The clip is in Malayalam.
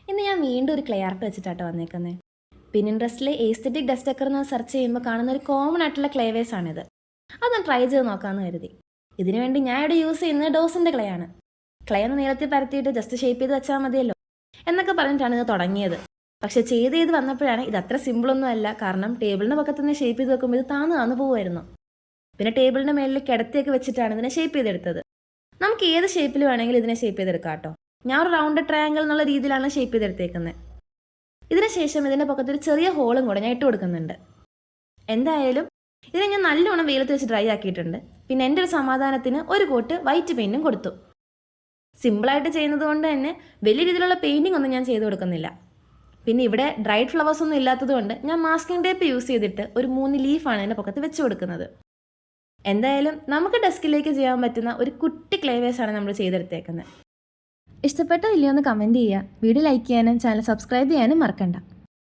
ഇന്ന് ഞാൻ വീണ്ടും ഒരു ക്ലേ ആർട്ട് വെച്ചിട്ടാട്ടോ വന്നേക്കുന്നത്. പിനിൻട്രസ്റ്റിലെ എസ്തെറ്റിക് ഡസ്റ്റക്കർ എന്ന് സെർച്ച് ചെയ്യുമ്പോൾ കാണുന്ന ഒരു കോമൺ ആയിട്ടുള്ള ക്ലേ വേസ് ആണിത്. അതൊന്ന് ട്രൈ ചെയ്ത് നോക്കാമെന്ന് കരുതി. ഇതിനുവേണ്ടി ഞാൻ ഇവിടെ യൂസ് ചെയ്യുന്നത് ഡോസിൻ്റെ ക്ലേ ആണ്. ക്ലേ ഒന്ന് നീളത്തിൽ പരത്തിയിട്ട് ജസ്റ്റ് ഷേപ്പ് ചെയ്ത് വെച്ചാൽ മതിയല്ലോ എന്നൊക്കെ പറഞ്ഞിട്ടാണ് ഇത് തുടങ്ങിയത്. പക്ഷെ ചെയ്ത് വന്നപ്പോഴാണ് ഇത് അത്ര സിമ്പിളൊന്നും അല്ല. കാരണം ടേബിളിൻ്റെ പക്കത്ത് നിന്ന് ഷേപ്പ് ചെയ്ത് വെക്കുമ്പോൾ ഇത് താന്ന് പോകുമായിരുന്നു. പിന്നെ ടേബിളിൻ്റെ മേലിൽ കിടത്തിയൊക്കെ വെച്ചിട്ടാണ് ഇതിനെ ഷേപ്പ് ചെയ്തെടുത്തത്. നമുക്ക് ഏത് ഷേപ്പിൽ വേണമെങ്കിലും ഇതിനെ ഷേപ്പ് ചെയ്തെടുക്കാം കേട്ടോ. ഞാൻ ഒരു റൗണ്ട് ട്രയാങ്കിൾ എന്നുള്ള രീതിയിലാണ് ഷേപ്പ് ചെയ്തെടുത്തേക്കുന്നത്. ഇതിനുശേഷം ഇതിൻ്റെ പക്കത്ത് ഒരു ചെറിയ ഹോളും കൂടെ ഞാൻ ഇട്ട് കൊടുക്കുന്നുണ്ട്. എന്തായാലും ഇതിനെ ഞാൻ നല്ലോണം വെയിലത്ത് വെച്ച് ഡ്രൈ ആക്കിയിട്ടുണ്ട്. പിന്നെ എൻ്റെ ഒരു സമാധാനത്തിന് ഒരു കോട്ട് വൈറ്റ് പെയിൻറ്റും കൊടുത്തു. സിമ്പിളായിട്ട് ചെയ്യുന്നത് കൊണ്ട് തന്നെ വലിയ രീതിയിലുള്ള പെയിൻറ്റിംഗ് ഒന്നും ഞാൻ ചെയ്ത് കൊടുക്കുന്നില്ല. പിന്നെ ഇവിടെ ഡ്രൈഡ് ഫ്ലവേഴ്സ് ഒന്നും ഇല്ലാത്തത് കൊണ്ട് ഞാൻ മാസ്കിംഗ് ടേപ്പ് യൂസ് ചെയ്തിട്ട് ഒരു 3 ലീഫാണ് ഇതിൻ്റെ പക്കത്ത് വെച്ച് കൊടുക്കുന്നത്. എന്തായാലും നമുക്ക് ഡെസ്കിലേക്ക് ചെയ്യാൻ പറ്റുന്ന ഒരു കുട്ടി ക്ലേവേഴ്സാണ് നമ്മൾ ചെയ്തെടുത്തേക്കുന്നത്. ഇഷ്ടപ്പെട്ടോ ഇല്ലയോ എന്ന് കമൻറ്റ് ചെയ്യുക. വീഡിയോ ലൈക്ക് ചെയ്യാനും ചാനൽ സബ്സ്ക്രൈബ് ചെയ്യാനും മറക്കണ്ട.